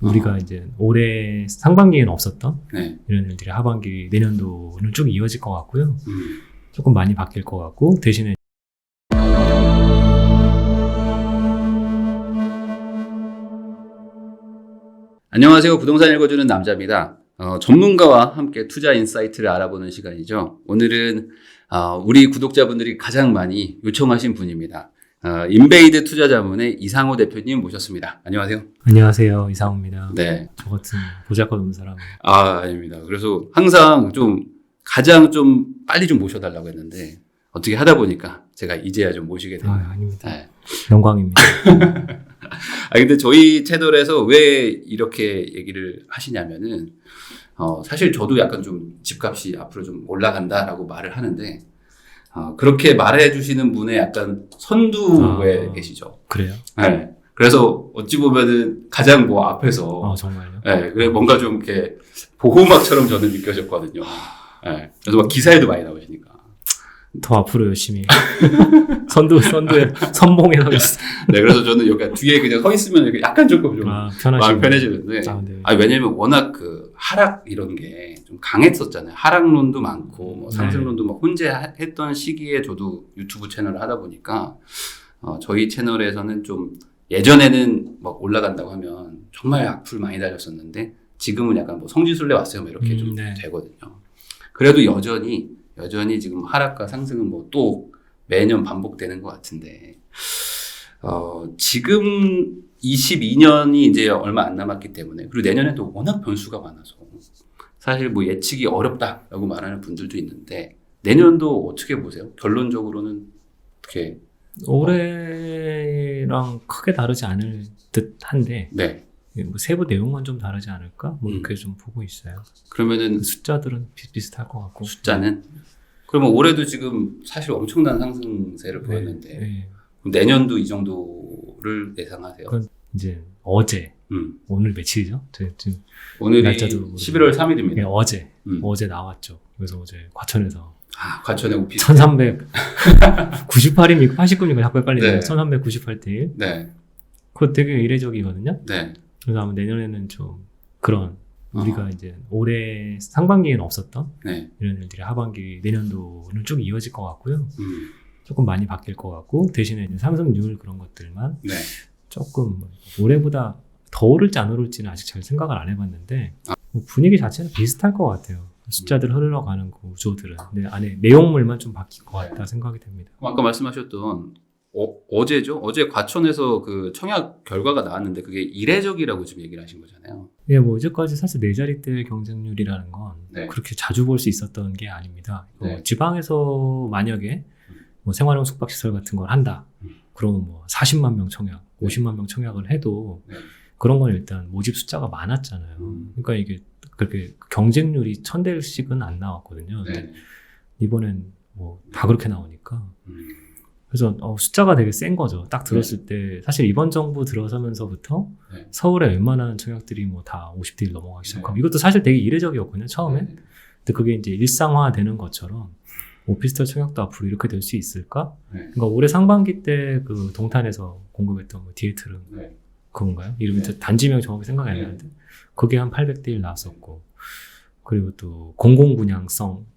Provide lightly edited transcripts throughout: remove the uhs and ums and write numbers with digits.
우리가 이제 올해 상반기에는 없었던 네. 이런 일들이 하반기 내년도는 쭉 이어질 것 같고요. 조금 많이 바뀔 것 같고 대신에 안녕하세요. 부동산 읽어주는 남자입니다. 전문가와 함께 투자 인사이트를 알아보는 시간이죠. 오늘은 우리 구독자분들이 가장 많이 요청하신 분입니다. 인베이드 투자자문의 이상호 대표님 모셨습니다. 안녕하세요. 안녕하세요. 이상호입니다. 네. 저 같은 보잘것없는 사람. 아닙니다. 그래서 항상 가장 빨리 모셔달라고 했는데 어떻게 하다 보니까 제가 이제야 모시게 됩니다. 아닙니다. 네. 영광입니다. 근데 저희 채널에서 왜 이렇게 얘기를 하시냐면은, 사실 저도 약간 집값이 앞으로 올라간다라고 말을 하는데, 그렇게 말해주시는 분의 약간 선두에 계시죠. 그래요? 네. 그래서 어찌 보면은 가장 앞에서. 정말요? 네. 그래 뭔가 이렇게 보호막처럼 저는 느껴졌거든요. 네. 그래서 막 기사에도 많이 나오시니까. 더 앞으로 열심히 선두에 선봉에 서겠습니다. 네, 그래서 저는 여기 뒤에 그냥 서 있으면 약간 마음이 편해지는데, 네. 왜냐면 워낙 하락 이런 게 좀 강했었잖아요. 하락론도 많고 상승론도 막 혼재했던 시기에 저도 유튜브 채널을 하다 보니까 저희 채널에서는 예전에는 막 올라간다고 하면 정말 악플 많이 달렸었는데 지금은 약간 성지순례 왔어요, 이렇게 네. 되거든요. 그래도 여전히 지금 하락과 상승은 또 매년 반복되는 것 같은데, 지금 22년이 이제 얼마 안 남았기 때문에, 그리고 내년에도 워낙 변수가 많아서, 사실 예측이 어렵다라고 말하는 분들도 있는데, 내년도 어떻게 보세요? 결론적으로는 어떻게? 올해랑 크게 다르지 않을 듯 한데, 네. 세부 내용만 좀 다르지 않을까? 이렇게 보고 있어요. 그러면은 숫자들은 비슷할 것 같고. 숫자는? 그러면 올해도 지금 사실 엄청난 상승세를 보였는데, 네. 내년도 이 정도를 예상하세요? 그건 이제 어제, 오늘 며칠이죠? 지금 오늘이 날짜도 11월 3일입니다. 네, 어제 나왔죠. 그래서 어제 과천에서 과천에 오피 1398입니까? 89입니까? 자꾸 헷갈리네요. 네. 1398대 1. 네. 그거 되게 이례적이거든요. 네. 그래서 아마 내년에는 그런 우리가 이제 올해 상반기에는 없었던 네. 이런 일들이 하반기 내년도는 쭉 이어질 것 같고요. 조금 많이 바뀔 것 같고 대신에 이제 상승률 그런 것들만 네. 조금 올해보다 더 오를지 안 오를지는 아직 잘 생각을 안 해봤는데 분위기 자체는 비슷할 것 같아요. 숫자들 흘러가는 구조들은 근데 안에 내용물만 좀 바뀔 것 같다 생각이 됩니다. 아까 말씀하셨던 어제죠? 어제 과천에서 청약 결과가 나왔는데 그게 이례적이라고 지금 얘기를 하신 거잖아요. 예, 이제까지 사실 4자릿대 경쟁률이라는 건 네. 그렇게 자주 볼 수 있었던 게 아닙니다. 네. 지방에서 만약에 생활형 숙박시설 같은 걸 한다. 그러면 40만 명 청약, 50만 명 청약을 해도 네. 그런 건 일단 모집 숫자가 많았잖아요. 그러니까 이게 그렇게 경쟁률이 1000대씩은 안 나왔거든요. 네. 근데 이번엔 다 그렇게 나오니까. 그래서 숫자가 되게 센 거죠. 딱 들었을 때 사실 이번 정부 들어서면서부터 네. 서울에 웬만한 청약들이 다 50대 1 넘어가기 시작하고 이것도 사실 되게 이례적이었거든요. 처음엔. 네. 근데 그게 이제 일상화되는 것처럼 오피스텔 청약도 앞으로 이렇게 될 수 있을까? 네. 그러니까 올해 상반기 때 동탄에서 공급했던 디에트르 네. 그건가요? 이름이 네. 단지명 정확히 생각이 안 나는데 그게 한 800대 1 나왔었고 그리고 또 공공분양성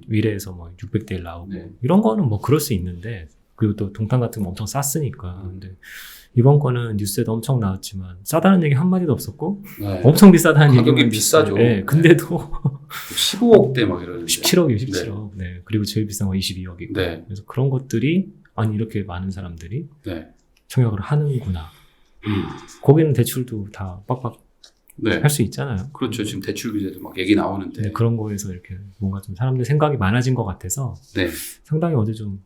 위례에서 600대 1 나오고 네. 이런 거는 그럴 수 있는데 그리고 또 동탄 같은 거 엄청 쌌으니까. 근데 이번 거는 뉴스에도 엄청 나왔지만 싸다는 얘기 한마디도 없었고 네. 엄청 비싸다는 얘기만 가격이 비싸죠. 네. 근데도 15억대 이러는데 17억이에요, 17억. 네. 그리고 제일 비싼 거 22억이고. 네. 그래서 그런 것들이 이렇게 많은 사람들이 네. 청약을 하는구나. 거기는 대출도 다 빡빡 네. 할 수 있잖아요. 그렇죠. 지금 대출 규제도 얘기 나오는데. 네, 그런 거에서 이렇게 뭔가 좀 사람들 생각이 많아진 것 같아서 네. 상당히 어제 좀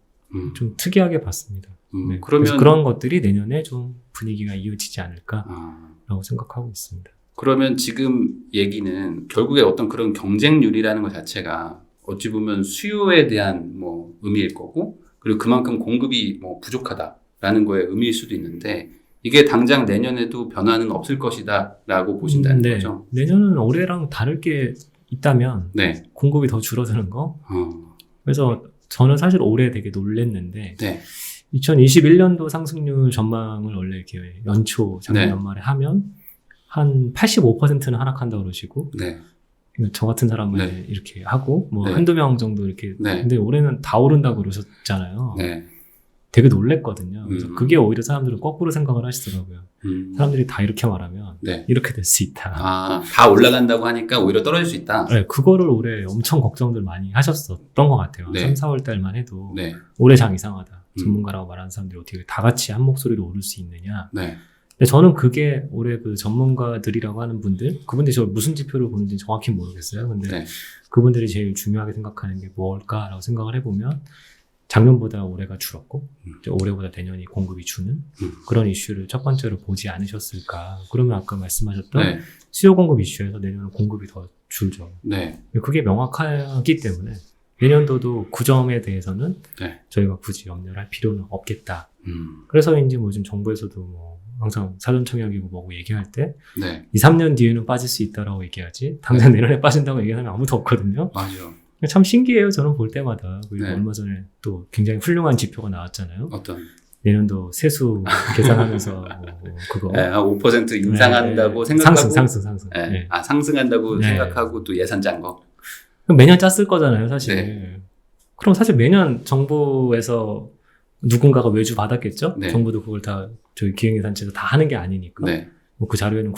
특이하게 봤습니다. 네. 그러면 그래서 그런 것들이 내년에 좀 분위기가 이어지지 않을까라고 생각하고 있습니다. 그러면 지금 얘기는 결국에 어떤 그런 경쟁률이라는 것 자체가 어찌 보면 수요에 대한 의미일 거고 그리고 그만큼 공급이 부족하다라는 거에 의미일 수도 있는데 이게 당장 내년에도 변화는 없을 것이다라고 보신다는 거죠? 내년은 올해랑 다를 게 있다면 네. 공급이 더 줄어드는 거. 그래서 저는 사실 올해 되게 놀랬는데 네. 2021년도 상승률 전망을 원래 이렇게 작년 네. 연말에 하면 한 85%는 하락한다고 그러시고, 네. 저 같은 사람은 네. 이렇게 하고, 뭐 네. 한두 명 정도 이렇게. 네. 근데 올해는 다 오른다고 그러셨잖아요. 네. 되게 놀랬거든요. 그래서 그게 오히려 사람들은 거꾸로 생각을 하시더라고요. 음. 사람들이 다 이렇게 말하면 네. 이렇게 될 수 있다. 아, 다 올라간다고 하니까 오히려 떨어질 수 있다. 네, 그거를 올해 엄청 걱정들 많이 하셨었던 것 같아요. 네. 3, 4월 달만 해도 네. 올해 장 이상하다. 전문가라고 말하는 사람들이 어떻게 다 같이 한 목소리로 오를 수 있느냐. 네. 근데 저는 그게 올해 그 전문가들이라고 하는 분들, 그분들이 저 무슨 지표를 보는지 정확히 모르겠어요. 근데 네. 그분들이 제일 중요하게 생각하는 게 뭘까라고 생각을 해보면 작년보다 올해가 줄었고 이제 올해보다 내년이 공급이 주는 그런 이슈를 첫 번째로 보지 않으셨을까. 그러면 아까 말씀하셨던 네. 수요 공급 이슈에서 내년은 공급이 더 줄죠. 네. 그게 명확하기 때문에 내년도도 그 점에 대해서는 네. 저희가 굳이 염려를 할 필요는 없겠다. 음. 그래서인지 뭐 지금 정부에서도 뭐 항상 사전청약이고 뭐고 얘기할 때 네. 2, 3년 뒤에는 빠질 수 있다라고 얘기하지 당장 내년에 빠진다고 얘기하는 사람이 아무도 없거든요. 맞아요. 참 신기해요. 저는 볼 때마다. 그리고 네. 얼마 전에 또 굉장히 훌륭한 지표가 나왔잖아요. 어떤? 내년도 세수 계산하면서 뭐 그거 네, 5% 인상한다고 네, 생각하고 상승. 네. 네. 아, 상승한다고 네. 생각하고 또 예산 짠 거. 그럼 매년 짰을 거잖아요, 사실. 네. 그럼 사실 매년 정부에서 누군가가 외주 받았겠죠? 네. 정부도 그걸 다 저희 기획예산처에서 다 하는 게 아니니까. 네. 뭐 그 자료에는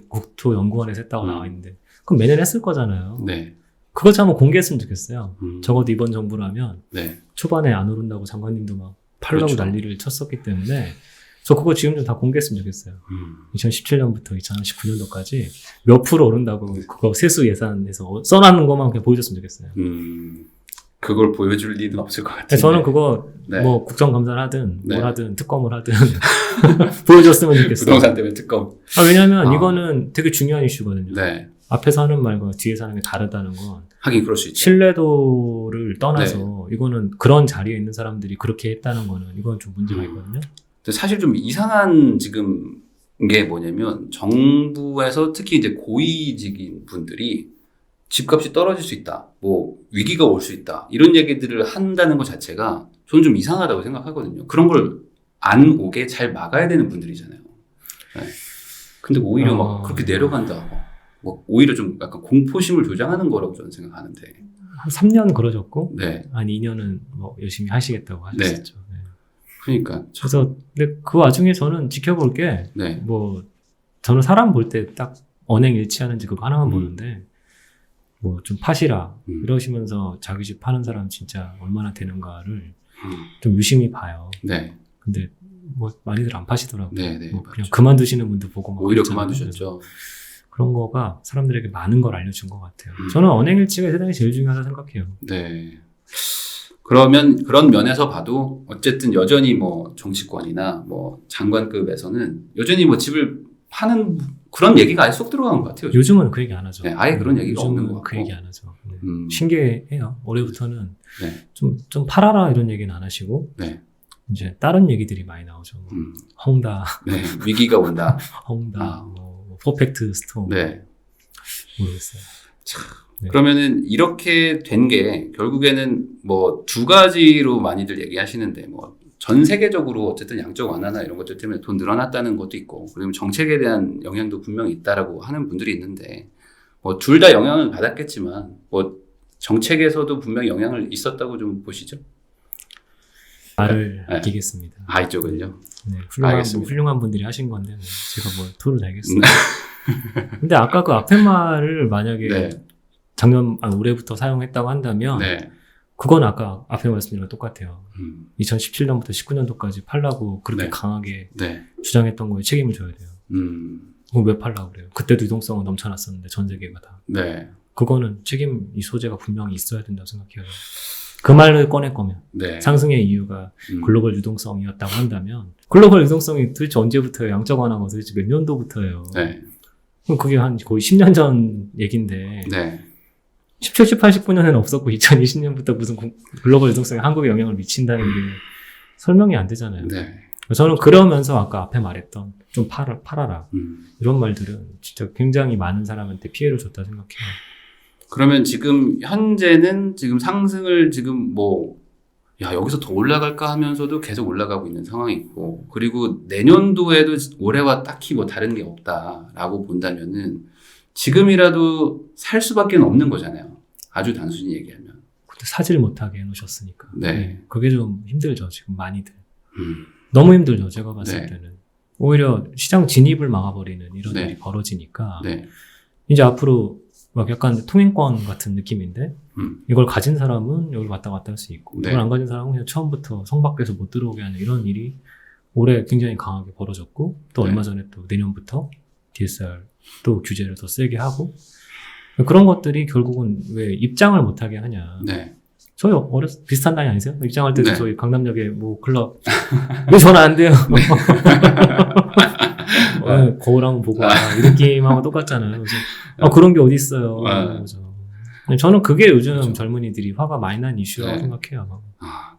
국토연구원에서 했다고 나와 있는데. 그럼 매년 했을 거잖아요. 네. 그거 좀 한번 공개했으면 좋겠어요. 음. 적어도 이번 정부라면 네. 초반에 안 오른다고 장관님도 막 팔라고 그렇죠. 난리를 쳤었기 때문에 저 그거 지금 좀 다 공개했으면 좋겠어요. 2017년부터 2019년도까지 몇 프로 오른다고 그거 세수 예산에서 써놨는 것만 그냥 보여줬으면 좋겠어요. 그걸 보여줄 리는 없을 것 같아요. 근데 저는 그거 네. 뭐 국정감사를 하든 네. 뭘 하든 특검을 하든 보여줬으면 좋겠어요. 부동산 때문에 특검. 왜냐하면 아. 이거는 되게 중요한 이슈거든요. 네. 앞에서 하는 말과 뒤에서 하는 게 다르다는 건 하긴 그럴 수 있죠. 신뢰도를 떠나서 이거는 그런 자리에 있는 사람들이 그렇게 했다는 거는 이건 좀 문제가 있거든요. 근데 사실 좀 이상한 지금 게 뭐냐면 정부에서 특히 이제 고위직인 분들이 집값이 떨어질 수 있다. 뭐 위기가 올 수 있다. 이런 얘기들을 한다는 것 자체가 저는 좀 이상하다고 생각하거든요. 그런 걸 안 오게 잘 막아야 되는 분들이잖아요. 네. 근데 오히려 막 그렇게 내려간다. 뭐 오히려 좀 약간 공포심을 조장하는 거라고 저는 생각하는데. 한 3년 그러셨고 네. 한 2년은 뭐 열심히 하시겠다고 하셨죠. 네. 그러니까. 그래서 근데 그 와중에 저는 지켜볼 게 네. 뭐 저는 사람 볼 때 딱 언행일치하는지 그거 하나만 보는데 뭐 좀 파시라 이러시면서 자기 집 파는 사람 진짜 얼마나 되는가를 좀 유심히 봐요. 네. 근데 뭐 많이들 안 파시더라고요. 네, 네, 뭐 그냥 맞죠. 그만두시는 분도 보고 막 오히려 그랬잖아요. 그만두셨죠. 그런 거가 사람들에게 많은 걸 알려준 것 같아요. 저는 언행일치가 세상에 제일 중요하다고 생각해요. 네. 그러면 그런 면에서 봐도 어쨌든 여전히 뭐 정치권이나 뭐 장관급에서는 여전히 뭐 집을 파는 그런 얘기가 아예 쏙 들어간 것 같아요. 요즘은 그 얘기 안 하죠. 네, 아예 그런 얘기가 없는 요즘은 것 그 같고. 얘기 안 하죠. 네. 신기해요. 올해부터는 네. 좀 팔아라 이런 얘기는 안 하시고 네. 이제 다른 얘기들이 많이 나오죠. 뭐 헝다, 네. 위기가 온다. 헝다, 뭐 퍼펙트 스톰. 네. 모르겠어요. 네. 그러면은 이렇게 된 게 결국에는 뭐 두 가지로 많이들 얘기하시는데 뭐 전 세계적으로 어쨌든 양적 완화나 이런 것들 때문에 돈 늘어났다는 것도 있고 그리고 정책에 대한 영향도 분명히 있다라고 하는 분들이 있는데 뭐 둘 다 영향을 받았겠지만 뭐 정책에서도 분명히 영향을 있었다고 좀 보시죠? 말을 네. 아끼겠습니다. 아, 이쪽은요? 네, 알겠습니다. 훌륭한 분들이 하신 건데 뭐 제가 뭘 토를 알겠습니다. 근데 아까 그 앞에 말을 만약에 네. 올해부터 사용했다고 한다면 네. 그건 아까 앞에 말씀드린 거 똑같아요. 음. 2017년부터 19년도까지 팔라고 그렇게 네. 강하게 네. 주장했던 거에 책임을 져야 돼요. 그럼 왜 팔라고 그래요? 그때도 유동성은 넘쳐났었는데 전 세계가 다. 네. 그거는 책임 이 소재가 분명히 있어야 된다고 생각해요. 그 말을 꺼낼 거면 네. 상승의 이유가 글로벌 유동성이었다고 한다면 글로벌 유동성이 도대체 언제부터예요? 양적 완화가 도대체 몇 년도부터예요? 네. 그럼 그게 한 거의 10년 전 얘기인데 네. 17, 18, 19년에는 없었고 2020년부터 무슨 글로벌 유동성에 한국에 영향을 미친다는 게 설명이 안 되잖아요. 네. 저는 그러면서 아까 앞에 말했던 좀 팔아라 이런 말들은 진짜 굉장히 많은 사람한테 피해를 줬다 생각해요. 그러면 지금 현재는 지금 상승을 지금 뭐 야, 여기서 더 올라갈까 하면서도 계속 올라가고 있는 상황이고, 그리고 내년도에도 올해와 딱히 뭐 다른 게 없다라고 본다면은 지금이라도 살 수밖에 없는 거잖아요. 아주 단순히 얘기하면. 근데 사질 못하게 해놓으셨으니까. 네. 그게 좀 힘들죠, 지금 많이들. 음, 너무 힘들죠, 제가 봤을 네. 때는. 오히려 시장 진입을 막아버리는 이런 네. 일이 벌어지니까. 네. 이제 앞으로 막 약간 통행권 같은 느낌인데, 이걸 가진 사람은 여기 왔다 갔다 할 수 있고, 네. 이걸 안 가진 사람은 그냥 처음부터 성 밖에서 못 들어오게 하는 이런 일이 올해 굉장히 강하게 벌어졌고, 또 네. 얼마 전에 또 내년부터 DSR 또 규제를 더 세게 하고, 그런 것들이 결국은 왜 입장을 못하게 하냐. 네. 저희 비슷한 나이 아니세요? 입장할 때도 네. 저희 강남역에 뭐 클럽 왜 전화 안 돼요? 거울 한번 보고 와. 이 느낌하고 똑같잖아요. 그래서 그런 게 어디 있어요? 그래서 저는 그게 요즘 그렇죠. 젊은이들이 화가 많이 난 이슈라고 네. 생각해요.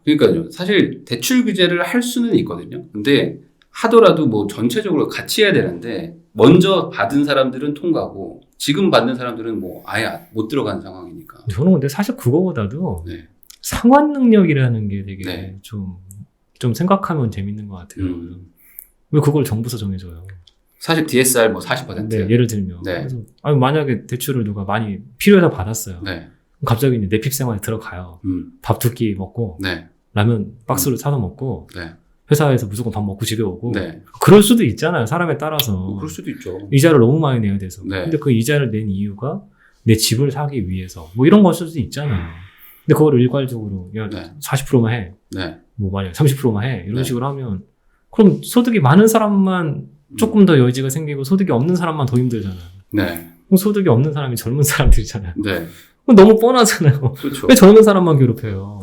그러니까요. 사실 대출 규제를 할 수는 있거든요. 근데 하더라도 뭐 전체적으로 같이 해야 되는데 먼저 받은 사람들은 통과고 지금 받는 사람들은 뭐 아예 못 들어가는 상황이니까. 저는 근데 사실 그거보다도 네. 상환 능력이라는 게 되게 네. 좀 생각하면 재밌는 것 같아요. 왜 그걸 정부에서 정해줘요? 사실 DSR 뭐 40%. 네, 예를 들면. 네. 그래서 만약에 대출을 누가 많이 필요해서 받았어요. 네. 갑자기 이제 내핍 생활에 들어가요. 밥 두 끼 먹고 네. 라면 박스로 사서 먹고 네. 회사에서 무조건 밥 먹고 집에 오고 네. 그럴 수도 있잖아요. 사람에 따라서. 뭐 그럴 수도 있죠. 이자를 너무 많이 내야 돼서. 네. 근데 그 이자를 낸 이유가 내 집을 사기 위해서 뭐 이런 걸 수도 있잖아요. 근데 그걸 일괄적으로 야 네. 40%만 해. 네. 뭐 만약 30%만 해. 이런 네. 식으로 하면 그럼 소득이 많은 사람만 조금 더 여지가 생기고 소득이 없는 사람만 더 힘들잖아요. 네. 그럼 소득이 없는 사람이 젊은 사람들이잖아요. 네. 그럼 너무 뻔하잖아요. 그렇죠. 왜 젊은 사람만 괴롭혀요?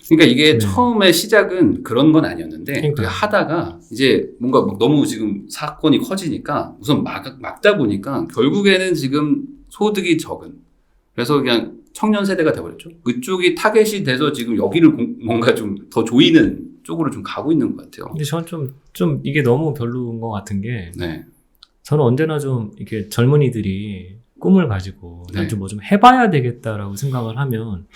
그러니까 이게 네. 처음에 시작은 그런 건 아니었는데 그러니까요. 하다가 이제 뭔가 막 너무 지금 사건이 커지니까 우선 막다 보니까 결국에는 지금 소득이 적은 그래서 그냥 청년 세대가 돼버렸죠. 그쪽이 타겟이 돼서 지금 여기를 뭔가 좀 더 조이는 쪽으로 좀 가고 있는 것 같아요. 근데 저는 좀 이게 너무 별로인 것 같은 게 네. 저는 언제나 좀 이렇게 젊은이들이 꿈을 가지고 네. 난 좀 뭐 좀 해봐야 되겠다라고 생각을 하면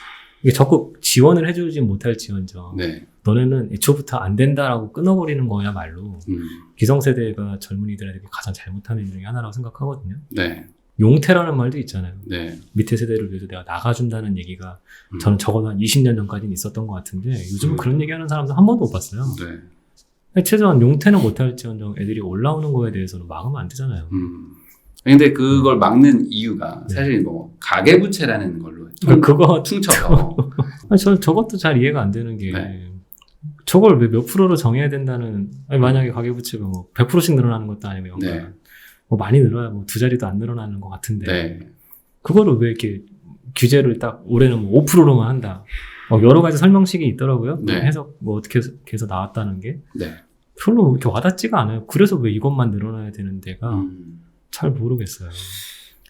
이게 적극 지원을 해주지 못할지언정 네. 너네는 애초부터 안 된다라고 끊어버리는 거야말로 음. 기성세대가 젊은이들에게 가장 잘못하는 일 중에 하나라고 생각하거든요. 네. 용태라는 말도 있잖아요. 네. 밑에 세대를 위해서 내가 나가준다는 얘기가 음. 저는 적어도 한 20년 전까지는 있었던 것 같은데 요즘은 그런 얘기하는 사람도 한 번도 못 봤어요. 네. 최소한 용태는 못할지언정 애들이 올라오는 거에 대해서는 막으면 안 되잖아요. 근데 그걸 막는 이유가 네. 사실 뭐 가계부채라는 걸로 그거 퉁쳐서 저는 저것도 잘 이해가 안 되는 게 네. 저걸 왜 몇 프로로 정해야 된다는 만약에 가계부채가 뭐 100%씩 늘어나는 것도 아니고 연간 네. 뭐 많이 늘어야 뭐 두 자리도 안 늘어나는 것 같은데 네. 그거를 왜 이렇게 규제를 딱 올해는 뭐 5%로만 한다. 여러 가지 설명식이 있더라고요. 네. 해석 뭐 어떻게 해서 나왔다는 게 네. 별로 이렇게 와닿지가 않아요. 그래서 왜 이것만 늘어나야 되는 데가 잘 모르겠어요.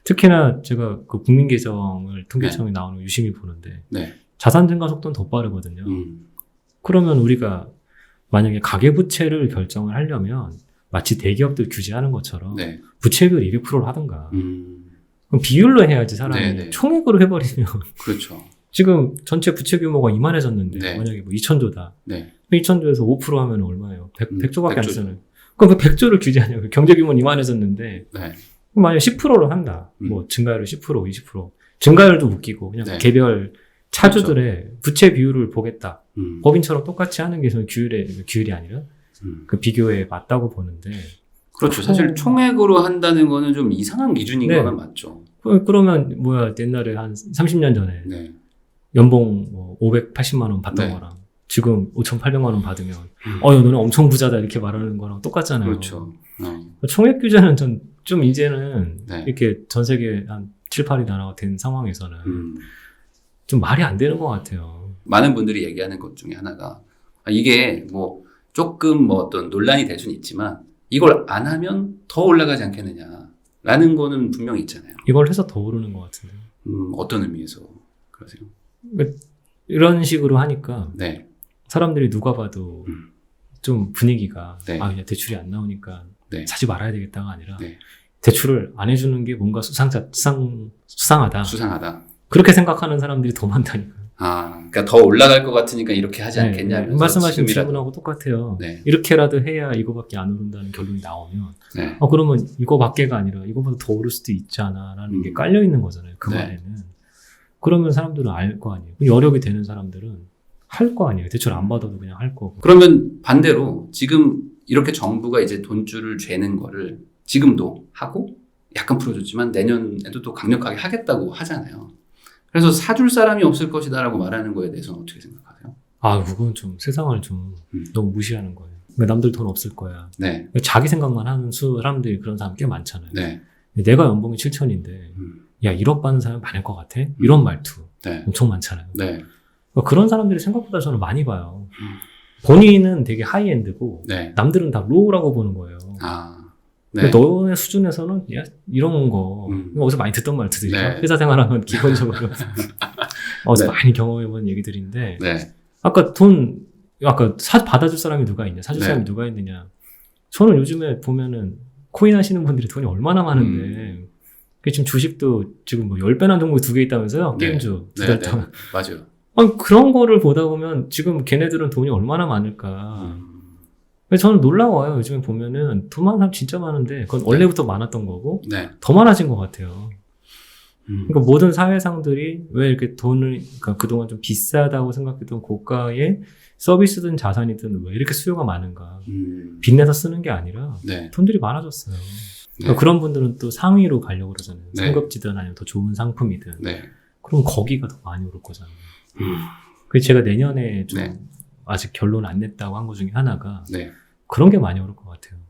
특히나 제가 그 국민계정을 통계청에 나오는 거 유심히 보는데 네. 자산 증가 속도는 더 빠르거든요. 그러면 우리가 만약에 가계부채를 결정을 하려면 마치 대기업들 규제하는 것처럼 네. 부채비율 200%를 하든가 음. 그럼 비율로 해야지 사람이 네네. 총액으로 해버리면 그렇죠. 지금 전체 부채 규모가 이만해졌는데 네. 만약에 뭐 2,000조다. 네. 2,000조에서 5% 하면 얼마예요? 100조밖에 안 100조. 쓰잖아요. 그럼 그 100조를 규제하냐고요. 경제 규모는 이만해졌는데 네. 그럼 만약에 10%로 한다. 뭐 증가율을 10%, 20%. 증가율도 웃기고 그냥 네. 개별 차주들의 부채 비율을 보겠다. 음. 법인처럼 똑같이 하는 게 저는 규율이 아니라 그 비교에 맞다고 보는데 그렇죠. 사실 총액으로 한다는 거는 좀 이상한 기준인 네. 거는 맞죠. 그러면 뭐야 옛날에 한 30년 전에 네. 연봉 뭐 580만 원 받던 네. 거랑 지금 5,800만 원 받으면 너는 엄청 부자다 이렇게 말하는 거랑 똑같잖아요. 그렇죠. 총액 규제는 좀 이제는 네. 이렇게 전 세계 한 7, 8위 나라가 된 상황에서는 좀 말이 안 되는 것 같아요. 많은 분들이 얘기하는 것 중에 하나가 이게 뭐 조금 뭐 어떤 논란이 될 수는 있지만 이걸 안 하면 더 올라가지 않겠느냐라는 거는 분명히 있잖아요. 이걸 해서 더 오르는 것 같은데. 어떤 의미에서 그러세요? 이런 식으로 하니까 네. 사람들이 누가 봐도 좀 분위기가 네. 그냥 대출이 안 나오니까 네. 사지 말아야 되겠다가 아니라 네. 대출을 안 해주는 게 뭔가 수상하다. 수상하다. 그렇게 생각하는 사람들이 더 많다니까요. 그러니까 더 올라갈 것 같으니까 이렇게 하지 않겠냐면서 말씀하신 지금이라도. 질문하고 똑같아요. 네. 이렇게라도 해야 이거밖에 안 오른다는 결론이 나오면 네. 그러면 이거밖에가 아니라 이거보다 더 오를 수도 있잖아라는 게 깔려 있는 거잖아요. 그 네. 말에는. 그러면 사람들은 알 거 아니에요. 여력이 되는 사람들은 할 거 아니에요. 대출 안 받아도 그냥 할 거고. 그러면 반대로 지금 이렇게 정부가 이제 돈줄을 죄는 거를 지금도 하고 약간 풀어줬지만 내년에도 또 강력하게 하겠다고 하잖아요. 그래서 사줄 사람이 없을 것이다라고 말하는 거에 대해서는 어떻게 생각하세요? 그건 좀 세상을 좀 너무 무시하는 거예요. 그러니까 남들 돈 없을 거야. 네. 자기 생각만 하는 사람들이 그런 사람 꽤 많잖아요. 네. 내가 연봉이 7천인데 야 1억 받는 사람 많을 것 같아? 이런 말투 네. 엄청 많잖아요. 네. 그러니까 그런 사람들이 생각보다 저는 많이 봐요. 본인은 되게 하이엔드고 네. 남들은 다 로우라고 보는 거예요. 네. 너네 수준에서는 야, 이런 거 이거 어디서 많이 듣던 말투들이죠. 네. 회사 생활하면 기본적으로 어디서 네. 많이 경험해본 얘기들인데 네. 아까 받아줄 사람이 누가 있냐, 사줄 네. 사람이 누가 있느냐. 저는 요즘에 보면은 코인 하시는 분들이 돈이 얼마나 많은데 지금 주식도 지금 뭐 10배나 종목이 2개 있다면서요? 네. 게임주 두 네. 달 네. 동안. 맞아요. 그런 거를 보다 보면 지금 걔네들은 돈이 얼마나 많을까. 저는 놀라워요. 요즘에 보면은 돈 많은 사람 진짜 많은데 그건 원래부터 많았던 거고 네. 더 많아진 것 같아요. 그러니까 모든 사회상들이 왜 이렇게 그러니까 그동안 좀 비싸다고 생각했던 고가의 서비스든 자산이든 왜 이렇게 수요가 많은가. 빚내서 쓰는 게 아니라 네. 돈들이 많아졌어요. 그러니까 네. 그런 분들은 또 상위로 가려고 그러잖아요. 네. 상급지든 아니면 더 좋은 상품이든. 네. 그럼 거기가 더 많이 오를 거잖아요. 그래서 제가 내년에 좀 네. 아직 결론 안 냈다고 한 것 중에 하나가 네. 그런 게 많이 오를 것 같아요.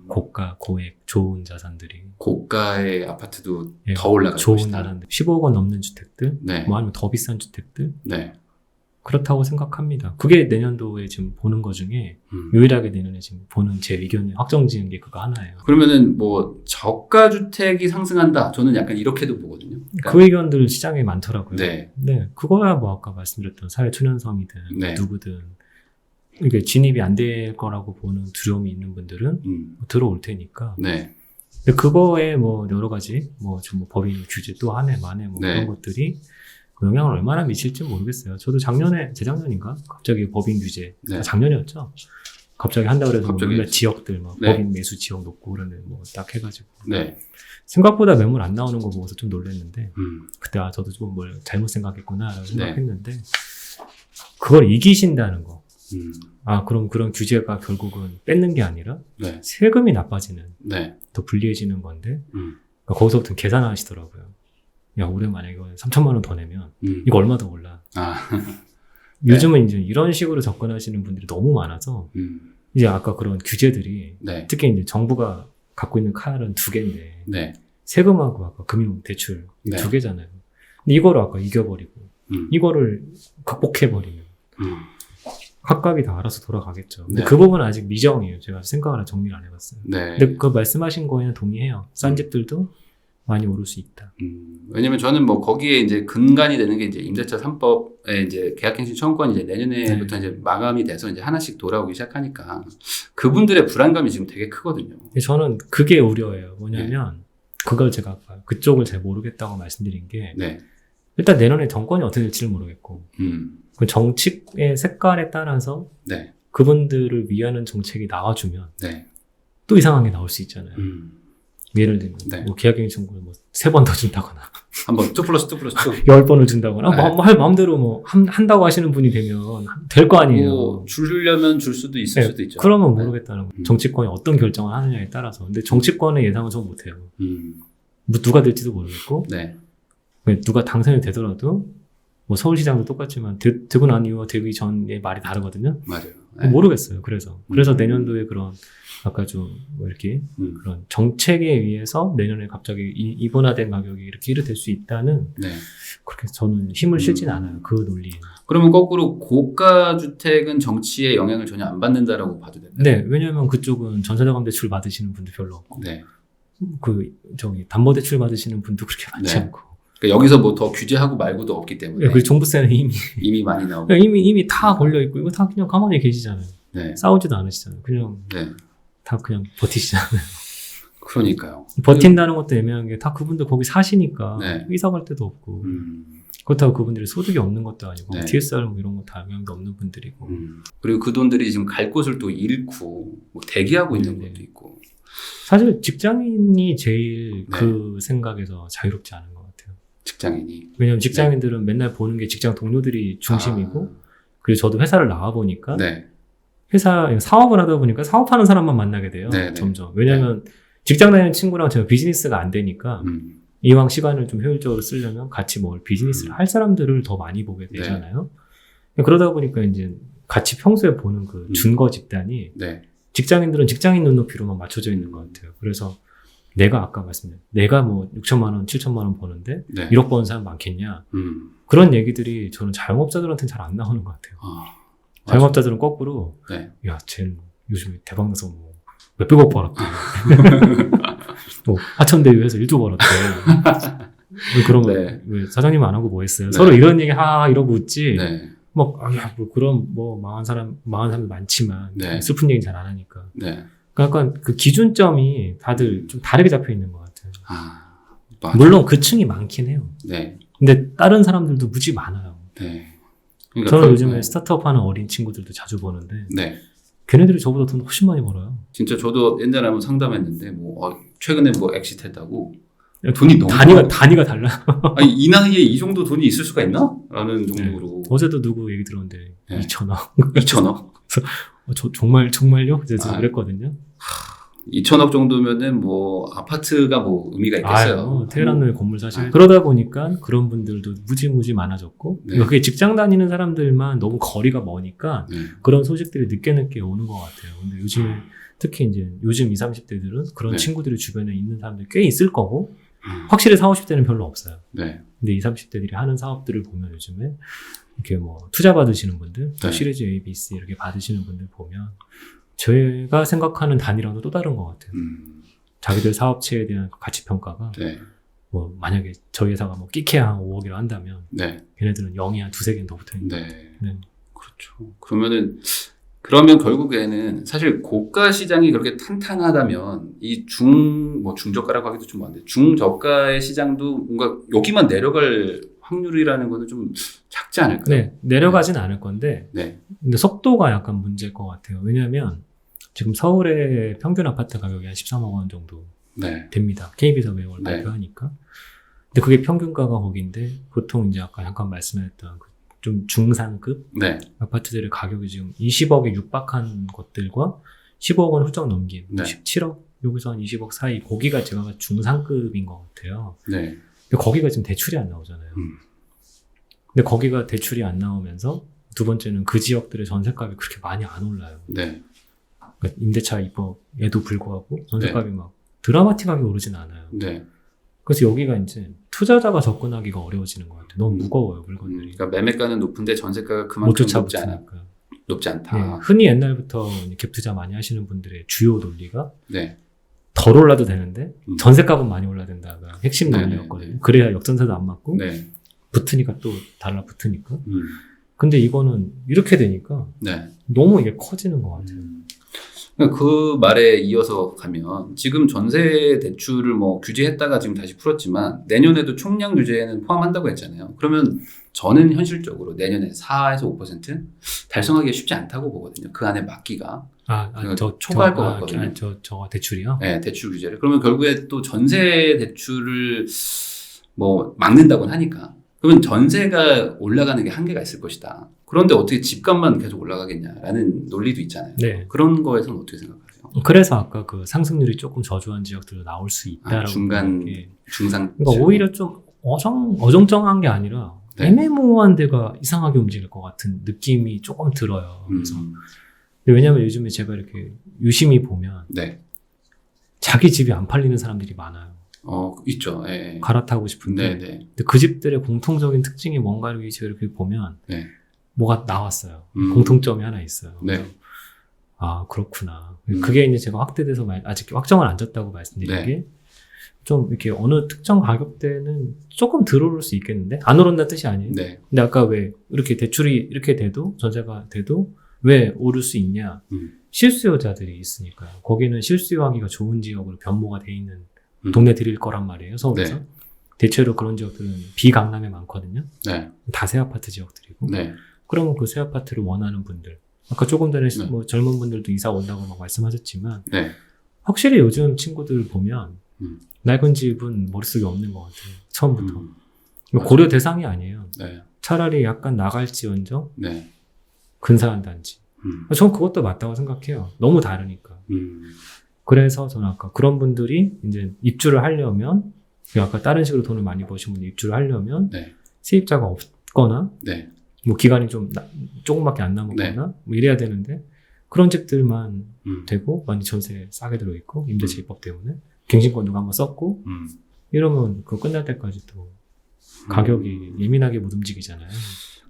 고가, 고액, 좋은 자산들이. 고가의 아파트도 예, 더 올라갈 좋은 것이다. 자산들. 15억 원 넘는 주택들, 네. 뭐 아니면 더 비싼 주택들. 네. 그렇다고 생각합니다. 그게 내년도에 지금 보는 것 중에 유일하게 내년에 지금 보는 제 의견이 확정 지은 게 그거 하나예요. 그러면은 뭐 저가 주택이 상승한다. 저는 약간 이렇게도 보거든요. 그러니까 그 의견들 시장에 많더라고요. 네. 네, 그거야 뭐 아까 말씀드렸던 사회초년성이든 네. 누구든 이게 진입이 안 될 거라고 보는 두려움이 있는 분들은 들어올 테니까. 네. 근데 그거에 뭐 여러 가지 좀 법인 규제 또 한 해 만에 뭐 네. 그런 것들이 영향을 얼마나 미칠지 모르겠어요. 저도 재작년인가 갑자기 법인 규제 네. 작년이었죠. 갑자기 한다고 그래서 갑자기. 뭔가 지역들 막 네. 법인 매수 지역 놓고 그러는 뭐 딱 해가지고 네. 생각보다 매물 안 나오는 거 보고서 좀 놀랐는데 그때 저도 좀 뭘 잘못 생각했구나라고 네. 생각했는데 그걸 이기신다는 거. 음. 그럼 그런 규제가 결국은 뺏는 게 아니라 네. 세금이 나빠지는, 네. 더 불리해지는 건데, 음. 그러니까 거기서부터 계산하시더라고요. 야, 올해 만약에 이거 3천만 원 더 내면, 이거 얼마 더 올라. 요즘은 이제 이런 식으로 접근하시는 분들이 너무 많아서, 이제 아까 그런 규제들이, 네. 특히 이제 정부가 갖고 있는 칼은 2개인데, 네. 세금하고 아까 금융 대출 네. 2개잖아요. 근데 이거를 아까 이겨버리고, 이거를 극복해버리면, 각각이 다 알아서 돌아가겠죠. 근데 네. 그 부분은 아직 미정이에요. 제가 생각을 안 정리를 안 해봤어요. 네. 근데 그 말씀하신 거에는 동의해요. 싼 집들도 많이 오를 수 있다. 왜냐면 저는 뭐 거기에 이제 근간이 되는 게 이제 임대차 3법에 이제 계약갱신 청구권이 이제 내년에부터 이제 마감이 돼서 이제 하나씩 돌아오기 시작하니까 그분들의 불안감이 지금 되게 크거든요. 근데 저는 그게 우려예요. 뭐냐면 그걸 제가 아까 그쪽을 잘 모르겠다고 말씀드린 게 네. 일단 내년에 정권이 어떻게 될지를 모르겠고 그 정치의 색깔에 따라서 네. 그분들을 위하는 정책이 나와주면 네. 또 이상한 게 나올 수 있잖아요. 예를 들면 네. 뭐 계약갱신 청구를 뭐 3번 더 준다거나 한번 2+2+2 10번을 준다거나 네. 뭐 할 마음대로 한다고 하시는 분이 되면 될 거 아니에요. 뭐 줄려면 줄 수도 있을 네, 수도 있죠. 그러면 모르겠다는 거예요. 정치권이 어떤 결정을 하느냐에 따라서. 근데 정치권의 예상은 전 못해요. 뭐 누가 될지도 모르겠고 네. 누가 당선이 되더라도 뭐 서울시장도 똑같지만 되고 난 이후와 되기 전의 말이 다르거든요. 맞아요. 네. 모르겠어요. 그래서 내년도에 그런 아까 좀 뭐 이렇게 그런 정책에 의해서 내년에 갑자기 이분화된 가격이 이렇게 될 수 있다는 네. 그렇게 저는 힘을 실진 않아요. 그 논리에. 그러면 거꾸로 고가 주택은 정치에 영향을 전혀 안 받는다라고 봐도 되나요? 네, 왜냐하면 그쪽은 전세자금 대출 받으시는 분도 별로 없고, 네. 담보 대출 받으시는 분도 그렇게 많지 네. 않고, 그러니까 여기서 뭐 더 규제하고 말고도 없기 때문에 그리고 종부세는 이미 많이 나오고. 이미 다 걸려 있고, 이거 다 그냥 가만히 계시잖아요. 네. 싸우지도 않으시잖아요. 그냥 네. 다 그냥 버티시잖아요. 그러니까요. 버틴다는 것도 애매한 게 다 그분들 거기 사시니까 네. 이사 갈 데도 없고. 그렇다고 그분들이 소득이 없는 것도 아니고 네. TSR 뭐 이런 거 다 영향도 없는 분들이고 그리고 그 돈들이 지금 갈 곳을 또 잃고 뭐 대기하고 있는 네. 것도 있고. 사실 직장인이 제일 네. 그 생각에서 자유롭지 않은 것 같아요. 직장인이. 왜냐하면 직장인들은 맨날 보는 게 직장 동료들이 중심이고 그리고 저도 회사를 나와 보니까 네. 회사 사업을 하다 보니까 사업하는 사람만 만나게 돼요. 네, 네. 점점. 왜냐하면 직장 다니는 친구랑 제가 비즈니스가 안 되니까 이왕 시간을 좀 효율적으로 쓰려면 같이 뭘 비즈니스를 할 사람들을 더 많이 보게 되잖아요. 그러다 보니까 이제 같이 평소에 보는 그 준거 집단이 네. 직장인들은 직장인 눈높이로만 맞춰져 있는 것 같아요. 그래서 내가 아까 말씀드린 내가 뭐 6천만 원, 7천만 원 버는데 네. 1억 버는 사람 많겠냐. 그런 얘기들이 저는 자영업자들한테는 잘 안 나오는 것 같아요. 자영업자들은 거꾸로 네. 야, 쟤는 요즘에 대박나서 뭐 몇백억 벌었대. 뭐 하천대유에서 1조 벌었대. 그러면 네. 왜 사장님 안 하고 뭐 했어요? 네. 서로 이런 얘기 이러고 웃지. 네. 뭐 그럼 뭐 망한 사람도 많지만 네. 슬픈 얘기는 잘 안 하니까. 네. 그러니까 약간 그 기준점이 다들 좀 다르게 잡혀 있는 것 같아요. 맞아. 물론 그 층이 많긴 해요. 네. 근데 다른 사람들도 무지 많아요. 네. 그러니까 저는 요즘에 스타트업 하는 어린 친구들도 자주 보는데 네. 걔네들이 저보다 돈 훨씬 많이 벌어요. 진짜 저도 옛날에 한번 상담했는데 뭐 최근에 뭐 엑시트했다고 돈이 너무 단위가 달라. 아니 이 나이에 이 정도 돈이 있을 수가 있나? 라는 정도로 어제도 누구 얘기 들었는데 네. 2천억. 2천억? 정말요? 그래서 아. 그랬거든요. 2천억 정도면은 뭐 아파트가 뭐 의미가 있겠어요. 테헤란에 건물 사실 그러다 보니까 그런 분들도 무지 많아졌고 네. 그러니까 그게 직장 다니는 사람들만 너무 거리가 머니까 네. 그런 소식들이 늦게 오는 것 같아요. 근데 요즘에 특히 이제 요즘 20, 30대들은 그런 네. 친구들이 주변에 있는 사람들이 꽤 있을 거고 확실히 40, 50대는 별로 없어요. 네. 근데 20, 30대들이 하는 사업들을 보면 요즘에 이렇게 뭐 투자 받으시는 분들, 또 네. 시리즈 A, B, C 이렇게 받으시는 분들 보면 제가 생각하는 단위랑도 또 다른 것 같아요. 자기들 사업체에 대한 가치 평가가 네. 뭐 만약에 저희 회사가 뭐 끼케야 한 5억이라 한다면 네. 걔네들은 0이 한 두세 개는 더 붙어 있는 네. 거예요. 네. 그렇죠. 그러면 결국에는 사실 고가 시장이 그렇게 탄탄하다면 이 중저가라고 하기도 좀 많은데 중저가의 시장도 뭔가 여기만 내려갈 확률이라는 거는 좀 작지 않을까요? 네, 내려가진 않을 건데 네. 근데 속도가 약간 문제일 것 같아요. 왜냐하면 지금 서울의 평균 아파트 가격이 한 13억 원 정도 네. 됩니다. KB에서 매월 네. 발표하니까. 근데 그게 평균가가 거기인데 보통 이제 아까 잠깐 말씀했던 그 좀 중상급 네. 아파트들의 가격이 지금 20억에 육박한 것들과 15억 원 훌쩍 넘긴 네. 17억 여기서 한 20억 사이 거기가 제가 봤을 때 중상급인 것 같아요. 네. 근데 거기가 지금 대출이 안 나오잖아요. 근데 거기가 대출이 안 나오면서 두 번째는 그 지역들의 전세값이 그렇게 많이 안 올라요. 네. 그러니까 임대차 입법에도 불구하고 전세값이 막 드라마틱하게 오르진 않아요. 네. 그래서 여기가 이제 투자자가 접근하기가 어려워지는 것 같아요. 너무 무거워요, 물건들이. 그러니까 매매가는 높은데 전세가가 못 그만큼 높지 쫓아붙으니까. 높지 않다. 예, 흔히 옛날부터 갭 투자 많이 하시는 분들의 주요 논리가 네. 덜 올라도 되는데 음. 전세값은 많이 올라야 된다가 핵심 네, 논리였거든요. 네. 그래야 역전세도 안 맞고 네. 붙으니까 또 달라붙으니까. 근데 이거는 이렇게 되니까 네. 너무 이게 커지는 것 같아요. 그 말에 이어서 가면 지금 전세 대출을 뭐 규제했다가 지금 다시 풀었지만 내년에도 총량 규제에는 포함한다고 했잖아요. 그러면 저는 현실적으로 내년에 4에서 5% 달성하기가 쉽지 않다고 보거든요. 그 안에 맞기가. 초과할 것 같거든요. 저 대출이요? 네, 대출 규제를. 그러면 결국에 또 전세 대출을 뭐 막는다고는 하니까. 그러면 전세가 올라가는 게 한계가 있을 것이다. 그런데 어떻게 집값만 계속 올라가겠냐라는 논리도 있잖아요. 네. 그런 거에서는 어떻게 생각하세요? 그래서 아까 그 상승률이 조금 저조한 지역들도 나올 수 있다라고. 중간, 게. 중상. 그러니까 오히려 좀 어정쩡한 게 아니라 네. 애매모호한 데가 이상하게 움직일 것 같은 느낌이 조금 들어요. 그래서 근데 왜냐하면 요즘에 제가 이렇게 유심히 보면 네. 자기 집이 안 팔리는 사람들이 많아요. 있죠. 예. 갈아타고 싶은데. 네, 네. 근데 그 집들의 공통적인 특징이 뭔가를 제가 이렇게 보면 네. 뭐가 나왔어요. 공통점이 하나 있어요. 네. 아, 그렇구나. 그게 이제 제가 확대돼서 아직 확정은 안 졌다고 말씀드린 네. 게 좀 이렇게 어느 특정 가격대는 조금 들어올 수 있겠는데 안 오른다는 뜻이 아니에요. 네. 근데 아까 왜 이렇게 대출이 이렇게 돼도 전세가 돼도 왜 오를 수 있냐? 실수요자들이 있으니까요. 거기는 실수요하기가 좋은 지역으로 변모가 돼 있는 동네들일 거란 말이에요. 서울에서. 네. 대체로 그런 지역들은 비강남에 많거든요. 네. 다 새 아파트 지역들이고. 네. 그러면 그 새 아파트를 원하는 분들. 아까 조금 전에 네. 뭐 젊은 분들도 이사 온다고 막 말씀하셨지만 네. 확실히 요즘 친구들 보면 음. 낡은 집은 머릿속에 없는 것 같아요. 처음부터. 맞아요. 고려 대상이 아니에요. 네. 차라리 약간 나갈지언정 네. 근사한 단지. 전 그것도 맞다고 생각해요. 너무 다르니까. 그래서 저는 아까 그런 분들이 이제 입주를 하려면 아까 다른 식으로 돈을 많이 버신 분이 입주를 하려면 네. 세입자가 없거나 네. 뭐 기간이 좀 조금밖에 안 남았거나 네. 뭐 이래야 되는데 그런 집들만 음. 되고 많이 전세 싸게 들어있고 임대차 입법 때문에 갱신권 누가 한번 썼고 이러면 그거 끝날 때까지 또 가격이 예민하게 못 움직이잖아요.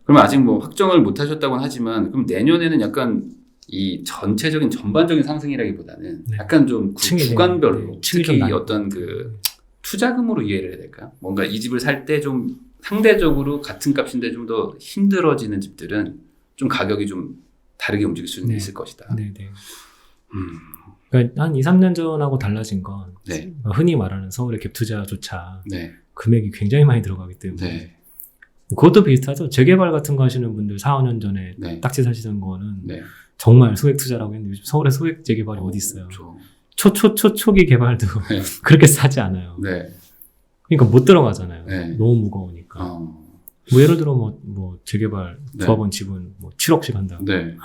그러면 아직 뭐 확정을 못 하셨다고는 하지만 그럼 내년에는 약간 이 전체적인 전반적인 상승이라기보다는 네. 약간 좀 층이 구간별로 네, 층이 좀 특히 나뉘- 어떤 그 투자금으로 이해를 해야 될까요? 뭔가 이 집을 살 때 좀 상대적으로 같은 값인데 좀 더 힘들어지는 집들은 좀 가격이 좀 다르게 움직일 수는 네. 있을 것이다. 네네. 음. 그러니까 한 2, 3년 전하고 달라진 건 네. 흔히 말하는 서울의 갭 투자조차 네. 금액이 굉장히 많이 들어가기 때문에 네. 그것도 비슷하죠. 재개발 같은 거 하시는 분들 4, 5년 전에 네. 딱지 사시던 거는 네. 정말 소액 투자라고 했는데 요즘 서울에 소액 재개발이 어디 있어요. 저- 초기 개발도 네. 그렇게 싸지 않아요. 네. 그러니까 못 들어가잖아요. 네. 너무 무거우니까. 어. 뭐 예를 들어 뭐 재개발 네. 조합원 집은 뭐 7억씩 한다. 네.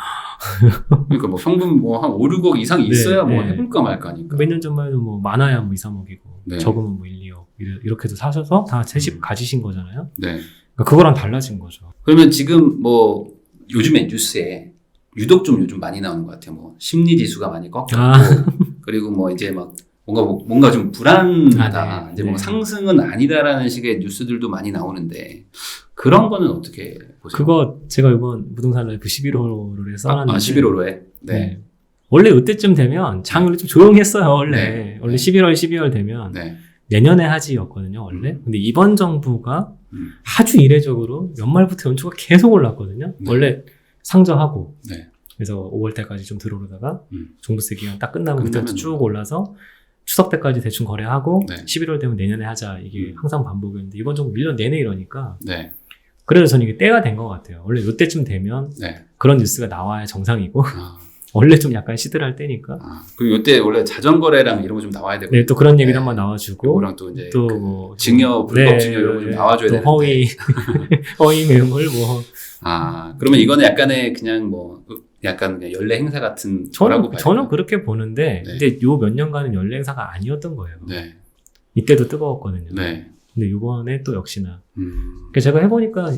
그러니까 뭐 성분 뭐 한 5, 6억 이상이 네, 있어야 뭐 네. 해볼까 말까니까. 몇 년 전만 해도 뭐 많아야 뭐 2, 3억이고 네. 적으면 뭐 1, 2억 이렇게도 사셔서 다 새 집 가지신 거잖아요. 네. 그러니까 그거랑 달라진 거죠. 그러면 지금 뭐 요즘에 뉴스에 유독 좀 요즘 많이 나오는 것 같아요. 뭐 심리 지수가 많이 꺾였고 그리고 뭐 이제 막 뭔가 좀 불안하다. 아, 네. 이제 뭐 네. 상승은 아니다라는 식의 뉴스들도 많이 나오는데 그런 거는 어떻게 보세요? 그거 제가 이번 부동산 라이프 11호로에 써놨는데 11호로에. 네. 네. 원래 이때쯤 되면 장을 좀 조용했어요. 원래 네. 원래 네. 11월, 12월 되면 네. 내년에 하지였거든요. 원래. 근데 이번 정부가 음. 아주 이례적으로 연말부터 연초가 계속 올랐거든요. 네. 원래 상저하고 네. 그래서 5월 때까지 좀 들어오다가 음. 종부세 기간 딱 끝나면 끝나면 그때부터 쭉 올라서 추석 때까지 대충 거래하고 네. 11월 되면 내년에 하자 이게 항상 반복이었는데 이번 정부 1년 내내 이러니까 네. 그래서 저는 이게 때가 된 것 같아요. 원래 이때쯤 되면 네. 그런 뉴스가 나와야 정상이고 아. 원래 좀 약간 시들할 때니까 그리고 이때 원래 자전거래랑 이런 거 좀 나와야 되고. 네, 또 그런 얘기도 네. 한번 나와주고 그거랑 또 이제 또 그 뭐 증여, 불법 증여 이런 거 좀 나와줘야 또 되는데. 허위 매물 뭐 그러면 이거는 약간의 그냥 뭐 약간 그냥 연례 행사 같은 거라고 봐요. 저는 그렇게 보는데 네. 근데 요 몇 년간은 연례 행사가 아니었던 거예요. 네. 이때도 뜨거웠거든요. 네. 근데 요번에 또 역시나 그러니까 제가 해보니까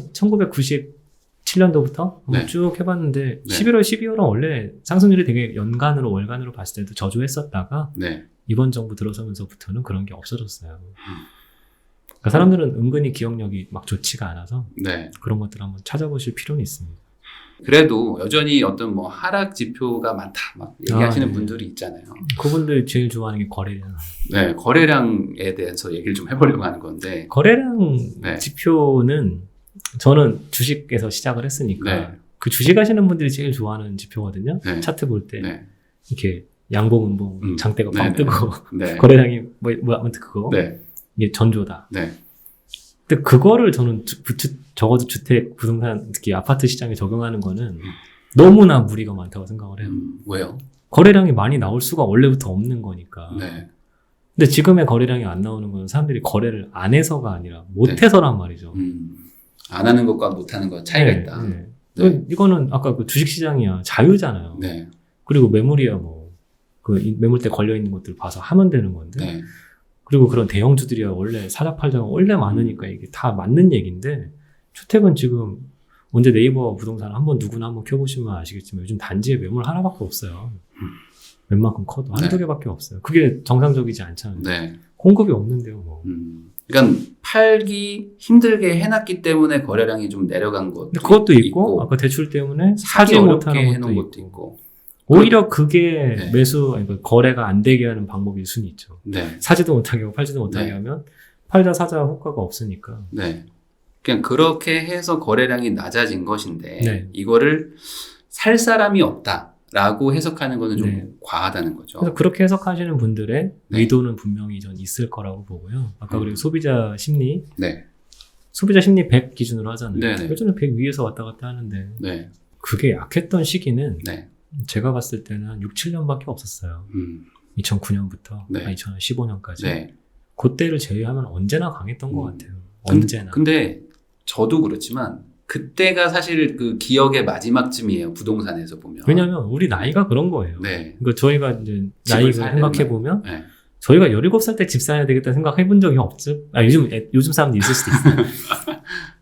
1997년도부터 네. 쭉 해봤는데 네. 11월, 12월은 원래 상승률이 되게 연간으로 월간으로 봤을 때도 저조했었다가 네. 이번 정부 들어서면서부터는 그런 게 없어졌어요. 그러니까 사람들은 은근히 기억력이 막 좋지가 않아서 네. 그런 것들 한번 찾아보실 필요는 있습니다. 그래도 여전히 어떤 뭐 하락 지표가 많다 막 얘기하시는 네. 분들이 있잖아요. 그분들이 제일 좋아하는 게 거래량. 네. 거래량에 대해서 얘기를 좀 해보려고 하는 건데. 거래량 네. 지표는 저는 주식에서 시작을 했으니까 네. 그 주식 하시는 분들이 제일 좋아하는 지표거든요. 네. 차트 볼 때 네. 이렇게 양봉, 음봉, 장대가 빵 네, 뜨고 네. 거래량이 뭐 아무튼 그거 네. 이게 전조다. 네. 근데 그거를 저는 적어도 주택, 부동산, 특히 아파트 시장에 적용하는 거는 너무나 무리가 많다고 생각을 해요. 왜요? 거래량이 많이 나올 수가 원래부터 없는 거니까. 네. 근데 지금의 거래량이 안 나오는 건 사람들이 거래를 안 해서가 아니라 못 해서란 말이죠. 안 하는 것과 못 하는 것 차이가 네, 있다. 네. 네. 이거는 아까 그 주식 시장이야. 자유잖아요. 네. 그리고 매물이야 뭐. 그 매물대 걸려 있는 것들 봐서 하면 되는 건데. 네. 그리고 그런 대형주들이야 원래 사자 팔자가 원래 많으니까 이게 다 맞는 얘기인데 주택은 지금 언제 네이버 부동산 한번 누구나 한번 켜보시면 아시겠지만 요즘 단지에 매물 하나밖에 없어요. 웬만큼 커도 한두 네. 개밖에 없어요. 그게 정상적이지 않잖아요. 네. 공급이 없는데요 뭐. 그러니까 팔기 힘들게 해놨기 때문에 거래량이 좀 내려간 것도 근데 그것도 있고 아까 대출 때문에 사기 사지 어렵게 못하는 해놓은 것도 것도 있고. 있고. 오히려 그게 네. 매수 아니, 거래가 안 되게 하는 방법일 수는 있죠. 네. 사지도 못하게 하고 팔지도 못하게 네. 하면 팔자 사자 효과가 없으니까. 네. 그냥 그렇게 해서 거래량이 낮아진 것인데 네. 이거를 살 사람이 없다. 라고 해석하는 거는 좀 네. 과하다는 거죠. 그래서 그렇게 해석하시는 분들의 네. 의도는 분명히 전 있을 거라고 보고요. 아까 그리고 소비자 심리 네. 100 기준으로 하잖아요. 네네. 요즘은 100 위에서 왔다 갔다 하는데 네. 그게 약했던 시기는 네. 제가 봤을 때는 한 6, 7년밖에 없었어요. 2009년부터 네. 2015년까지. 네. 그때를 제외하면 언제나 강했던 것 같아요. 근- 언제나. 근데 저도 그렇지만 그때가 사실 그 기억의 마지막쯤이에요. 부동산에서 보면. 왜냐하면 우리 나이가 그런 거예요. 네. 그러니까 저희가 이제 집을 나이를 사야 생각해 되는 보면 네. 저희가 17살 때 집 사야 되겠다 생각해 본 적이 없죠. 요즘 사람도 있을 수도 있어요.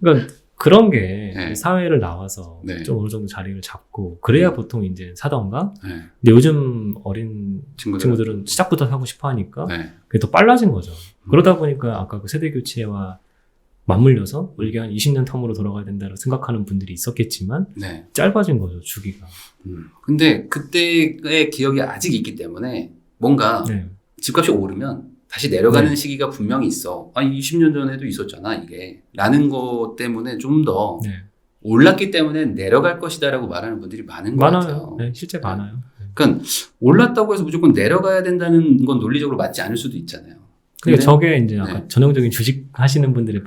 그러니까 그런 게 네. 사회를 나와서 네. 좀 어느 정도 자리를 잡고 그래야 보통 이제 사던가. 네. 근데 요즘 어린 친구들은 친구들은 시작부터 사고 싶어 하니까 네. 그게 더 빨라진 거죠. 그러다 보니까 아까 그 세대 교체와 맞물려서 이게 한 20년 텀으로 돌아가야 된다고 생각하는 분들이 있었겠지만 네. 짧아진 거죠, 주기가. 근데 그때의 기억이 아직 있기 때문에 뭔가 네. 집값이 오르면 다시 내려가는 네. 시기가 분명히 있어. 20년 전에도 있었잖아, 이게. 라는 것 때문에 좀 더 네. 올랐기 때문에 내려갈 것이다라고 말하는 분들이 많은 것 많아요. 같아요. 네, 실제 많아요. 네. 그러니까 올랐다고 해서 무조건 내려가야 된다는 건 논리적으로 맞지 않을 수도 있잖아요. 그러니까 근데- 저게 이제 아까 네. 전형적인 주식 하시는 분들의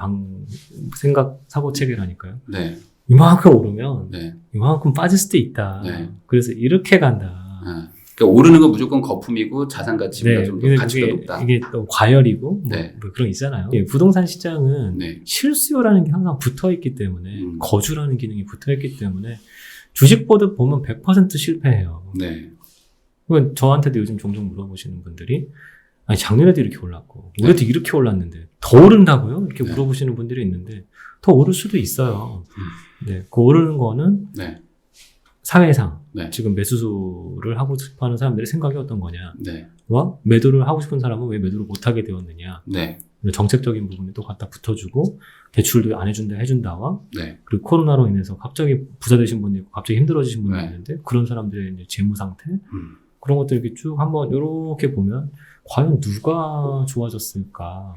생각, 사고 체계라니까요. 네. 이만큼 오르면 네. 이만큼 빠질 수도 있다. 네. 그래서 이렇게 간다. 그러니까 오르는 건 무조건 거품이고 자산 가치보다 좀 더 근데 가치가 높다. 이게 또 과열이고 뭐, 네. 뭐 그런 게 있잖아요. 예, 부동산 시장은 네. 실수요라는 게 항상 붙어 있기 때문에 거주라는 기능이 붙어 있기 때문에 주식 보드 보면 100% 실패해요. 네. 그건 저한테도 요즘 종종 물어보시는 분들이 아니 작년에도 이렇게 올랐고 올해도 이렇게 올랐는데 더 오른다고요? 이렇게 네. 물어보시는 분들이 있는데 더 오를 수도 있어요. 네, 그 오르는 거는 네. 사회상 네. 지금 매수를 하고 싶어하는 사람들의 생각이 어떤 거냐 네. 와 매도를 하고 싶은 사람은 왜 매도를 못하게 되었느냐 네. 정책적인 부분에 또 갖다 붙어주고 대출도 안 해준다 해준다와 네. 그리고 코로나로 인해서 갑자기 부자 되신 분이 있고 갑자기 힘들어지신 분이 네. 있는데 그런 사람들의 이제 재무 상태 음. 그런 것들 이렇게 쭉 한번 이렇게 보면 과연 누가 좋아졌을까?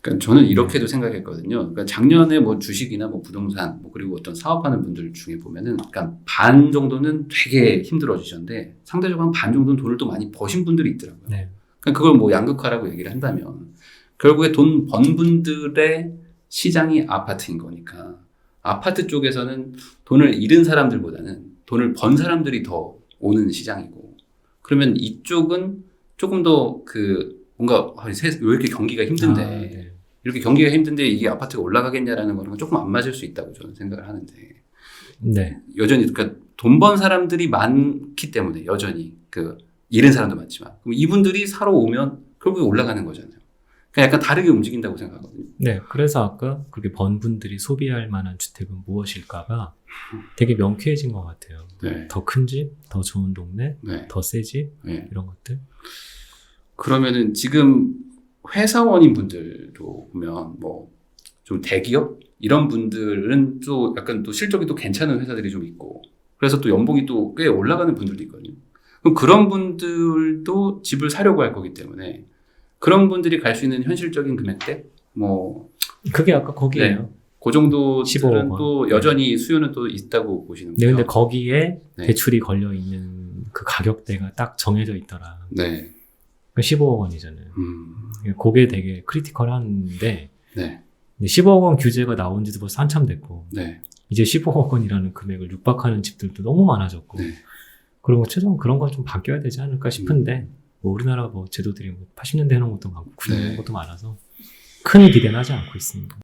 그러니까 저는 이렇게도 생각했거든요. 그러니까 작년에 뭐 주식이나 뭐 부동산, 뭐 그리고 어떤 사업하는 분들 중에 보면은, 그러니까 반 정도는 되게 힘들어지셨는데 상대적으로 한 반 정도는 돈을 또 많이 버신 분들이 있더라고요. 네. 그러니까 그걸 뭐 양극화라고 얘기를 한다면 결국에 돈 번 분들의 시장이 아파트인 거니까 아파트 쪽에서는 돈을 잃은 사람들보다는 돈을 번 사람들이 더 오는 시장이고 그러면 이쪽은 조금 더 뭔가 왜 이렇게 경기가 힘든데 네. 이렇게 경기가 힘든데 이게 아파트가 올라가겠냐라는 거는 조금 안 맞을 수 있다고 저는 생각을 하는데 네. 여전히 그러니까 돈 번 사람들이 많기 때문에 여전히 잃은 사람도 많지만 그럼 이분들이 사러 오면 결국에 올라가는 거잖아요. 그러니까 약간 다르게 움직인다고 생각하거든요. 네. 그래서 아까 그렇게 번 분들이 소비할 만한 주택은 무엇일까가 되게 명쾌해진 것 같아요. 네. 더 큰 집, 더 좋은 동네, 네. 더 새 집, 네. 이런 것들. 그러면은 지금 회사원인 분들도 보면 뭐 좀 대기업 이런 분들은 또 약간 또 실적이 또 괜찮은 회사들이 좀 있고 그래서 또 연봉이 또 꽤 올라가는 분들도 있거든요. 그럼 그런 분들도 집을 사려고 할 거기 때문에 그런 분들이 갈 수 있는 현실적인 금액대 뭐 그게 아까 거기에요. 그 정도들은 15억 원. 또 여전히 수요는 또 있다고 보시는 거죠. 네, 근데 거기에 네. 대출이 걸려 있는 그 가격대가 딱 정해져 있더라. 네. 그러니까 15억 원이잖아요. 그게 되게 크리티컬한데 네. 15억 원 규제가 나온 지도 벌써 한참 됐고 네. 이제 15억 원이라는 금액을 육박하는 집들도 너무 많아졌고 네. 그리고 최소한 그런 건 좀 바뀌어야 되지 않을까 싶은데 뭐 우리나라 뭐 제도들이 뭐 80년대 해놓은 것도 많고 90년대 네. 해놓은 것도 많아서 큰 기대는 하지 않고 있습니다.